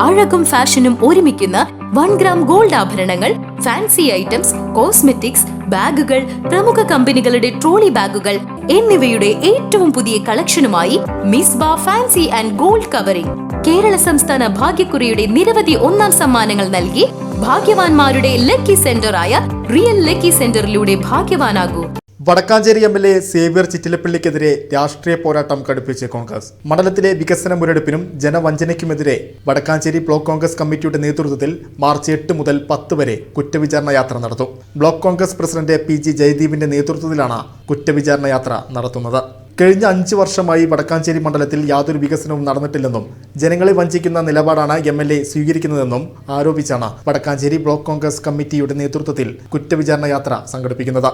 അഴകും ഫാഷനും ഒരുമിക്കുന്ന 1 gram gold ആഭരണങ്ങൾ, ഫാൻസി ഐറ്റംസ്, കോസ്മെറ്റിക്സ്, ബാഗുകൾ, പ്രമുഖ കമ്പനികളുടെ ട്രോളി ബാഗുകൾ എന്നിവയുടെ ഏറ്റവും പുതിയ കളക്ഷനുമായി Misba fancy and gold covering. Kerala സംസ്ഥാന ഭാഗ്യക്കുറിയുടെ നിരവധി ഒന്നാം സമ്മാനങ്ങൾ നൽകി ഭാഗ്യവാന്മാരുടെ ലക്കി സെന്ററായ റിയൽ ലക്കി സെന്ററിലൂടെ ഭാഗ്യവാനാകൂ. വടക്കാഞ്ചേരി എം.എൽ.എ. സേവ്യർ ചിറ്റിലപ്പള്ളിക്കെതിരെ രാഷ്ട്രീയ പോരാട്ടം കടുപ്പിച്ച് കോൺഗ്രസ്. മണ്ഡലത്തിലെ വികസന മുരടിപ്പിനും ജനവഞ്ചനയ്ക്കുമെതിരെ വടക്കാഞ്ചേരി ബ്ലോക്ക് കോൺഗ്രസ് കമ്മിറ്റിയുടെ നേതൃത്വത്തിൽ മാർച്ച് 8 മുതൽ 10 വരെ കുറ്റവിചാരണ യാത്ര നടത്തും. Block Congress president P.G. ജയദീപിന്റെ നേതൃത്വത്തിലാണ് കുറ്റവിചാരണ യാത്ര നടത്തുന്നത്. കഴിഞ്ഞ 5 വർഷമായി വടക്കാഞ്ചേരി മണ്ഡലത്തിൽ യാതൊരു വികസനവും നടന്നിട്ടില്ലെന്നും ജനങ്ങളെ വഞ്ചിക്കുന്ന നിലപാടാണ് എം.എൽ.എ. സ്വീകരിക്കുന്നതെന്നും ആരോപിച്ചാണ് വടക്കാഞ്ചേരി ബ്ലോക്ക് കോൺഗ്രസ് കമ്മിറ്റിയുടെ നേതൃത്വത്തിൽ കുറ്റവിചാരണ യാത്ര സംഘടിപ്പിക്കുന്നത്.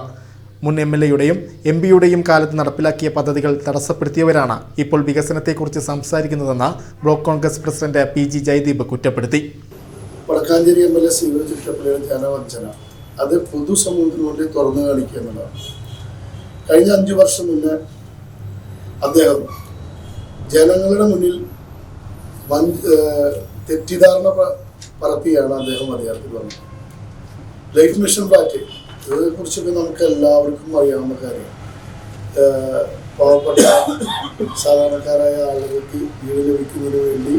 മുൻ എം.എൽ.എയുടെയും എം.പിയുടെയും കാലത്ത് നടപ്പിലാക്കിയ പദ്ധതികൾ തടസ്സപ്പെടുത്തിയവരാണ് ഇപ്പോൾ വികസനത്തെക്കുറിച്ച് സംസാരിക്കുന്നതെന്ന് block Congress president P.G. Jayadeep കുറ്റപ്പെടുത്തി. വടക്കാഞ്ചേരി എം.എൽ.എ. സേവ്യർ ചിറ്റിലപ്പള്ളിയുടെ ജനവഞ്ചന അത് പൊതുസമൂഹത്തിന് വേണ്ടി തുറന്നു കാണിക്കുക എന്നുള്ളതാണ്. കഴിഞ്ഞ 5 വർഷം മുന്നേ അദ്ദേഹം ജനങ്ങളുടെ മുന്നിൽ തെറ്റിദ്ധാരണ പരത്തിയാണ് അദ്ദേഹം അധികാരത്തിൽ വന്നത്. ലൈഫ് മിഷൻ ഫ്ലാറ്റ് ഇതിനെക്കുറിച്ചൊക്കെ നമുക്ക് എല്ലാവർക്കും അറിയാവുന്ന കാര്യമാണ്. പാവപ്പെട്ട സാധാരണക്കാരായ ആളുകൾക്ക് വീട് ലഭിക്കുന്നതിന് വേണ്ടി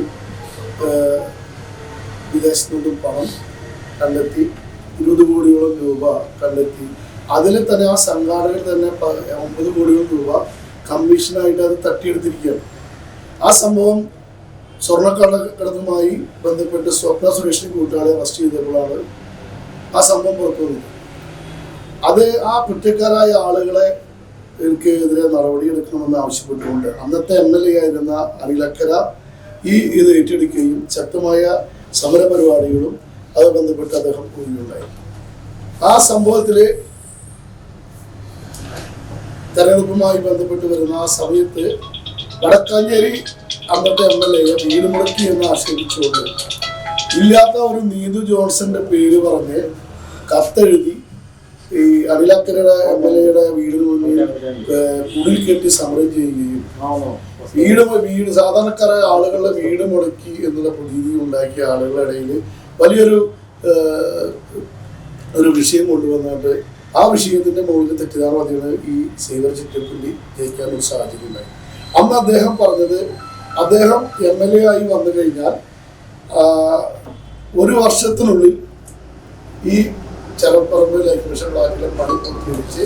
വിദേശത്തു നിന്നും പണം കണ്ടെത്തി 20 കോടിയോളം രൂപ കണ്ടെത്തി. അതിൽ തന്നെ ആ സംഘാടകർ തന്നെ 9 കോടിയോളം രൂപ കമ്മീഷനായിട്ട് അത് തട്ടിയെടുത്തിരിക്കുകയാണ്. ആ സംഭവം സ്വർണ്ണക്കടത്തുമായി ബന്ധപ്പെട്ട് സ്വപ്ന സുരേഷിനെ കൂട്ടാളെ അറസ്റ്റ് ചെയ്തപ്പോഴാണ് ആ സംഭവം പുറത്തു വന്നത്. അത് ആ കുറ്റക്കാരായ ആളുകളെ എതിരെ നടപടിയെടുക്കണമെന്ന് ആവശ്യപ്പെട്ടുകൊണ്ട് അന്നത്തെ എം.എൽ.എ. ആയിരുന്ന അനിലക്കര ഇത് ഏറ്റെടുക്കുകയും ശക്തമായ സമരപരിപാടികളും അത് ബന്ധപ്പെട്ട് അദ്ദേഹം പോവുകയുണ്ടായി. ആ സംഭവത്തിൽ തെരഞ്ഞെടുപ്പുമായി ബന്ധപ്പെട്ട് വരുന്ന ആ സമയത്ത് വടക്കാഞ്ചേരി അന്നത്തെ എം.എൽ.എ. വീട് മുടക്കി എന്ന് ആക്ഷേപിച്ചുകൊണ്ട് ഇല്ലാത്ത ഒരു നീതു ജോൺസന്റെ പേര് പറഞ്ഞ് കത്തെഴുതി ഈ അനിലക്കരയുടെ എം.എൽ.എയുടെ വീടിന് മുന്നിൽ കുടിൽ കെട്ടി സമരം ചെയ്യുകയും വീട് സാധാരണക്കാരായ ആളുകളുടെ വീട് മുടക്കി എന്നുള്ള പ്രതീതി ഉണ്ടാക്കിയ ആളുകളുടെ ഇടയിൽ വലിയൊരു വിഷയം കൊണ്ടുവന്നിട്ട് ആ വിഷയത്തിന്റെ മുകളിൽ തെറ്റിദ്ധാരണ ഈ സേവ്യർ ചിറ്റിലപ്പള്ളി ജയിക്കാനൊരു സാഹചര്യം ഉണ്ടായി. അന്ന് അദ്ദേഹം പറഞ്ഞത് അദ്ദേഹം എം.എൽ.എ. ആയി വന്നു കഴിഞ്ഞാൽ 1 വർഷത്തിനുള്ളിൽ ഈ ചെറുപ്പറമ്പ് ലൈഫ് മിഷൻ ഫ്ലാറ്റിലെ പണി പൂർത്തീകരിച്ച്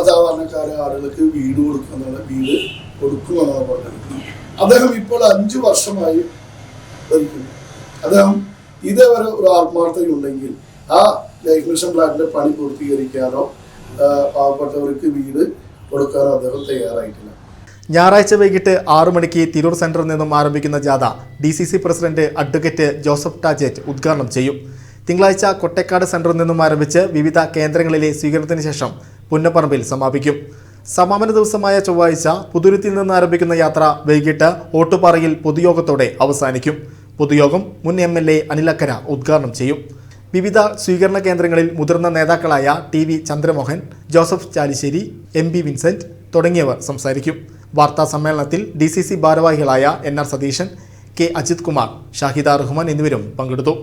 സാധാരണക്കാരെ ആളുകൾക്ക് വീട് കൊടുക്കുമെന്നാണ് പറഞ്ഞത്. അദ്ദേഹം ഇപ്പോൾ 5 വർഷമായി ഭരിക്കുന്നു. അദ്ദേഹം ഇതേവരെ ഒരു ആത്മാർത്ഥതയുണ്ടെങ്കിൽ ആ ലൈഫ് മിഷൻ ഫ്ലാറ്റിന്റെ പണി പൂർത്തീകരിക്കാനോ പാവപ്പെട്ടവർക്ക് വീട് കൊടുക്കാനോ അദ്ദേഹം തയ്യാറായിട്ടില്ല. ഞായറാഴ്ച വൈകിട്ട് 6 മണിക്ക് തിരൂർ സെന്ററിൽ നിന്നും ആരംഭിക്കുന്ന ജാഥ DCC പ്രസിഡന്റ് അഡ്വക്കേറ്റ് ജോസഫ് ടാജറ്റ് ഉദ്ഘാടനം ചെയ്യും. തിങ്കളാഴ്ച കൊട്ടേക്കാട് സെന്ററിൽ നിന്നും ആരംഭിച്ച് വിവിധ കേന്ദ്രങ്ങളിലെ സ്വീകരണത്തിന് ശേഷം പുന്നപ്പറമ്പിൽ സമാപിക്കും. സമാപന ദിവസമായ ചൊവ്വാഴ്ച പുതുരുത്തിയിൽ നിന്ന് ആരംഭിക്കുന്ന യാത്ര വൈകിട്ട് ഓട്ടുപാറയിൽ പൊതുയോഗത്തോടെ അവസാനിക്കും. പൊതുയോഗം മുൻ എം.എൽ.എ. അനിലക്കര ഉദ്ഘാടനം ചെയ്യും. വിവിധ സ്വീകരണ കേന്ദ്രങ്ങളിൽ മുതിർന്ന നേതാക്കളായ TV Chandramohan, Joseph Chalissery, MP Vincent തുടങ്ങിയവർ സംസാരിക്കും. വാർത്താ സമ്മേളനത്തിൽ DCC ഭാരവാഹികളായ NR സതീശൻ, K അജിത് കുമാർ, ഷാഹിദ റഹ്മാൻ എന്നിവരും പങ്കെടുത്തു.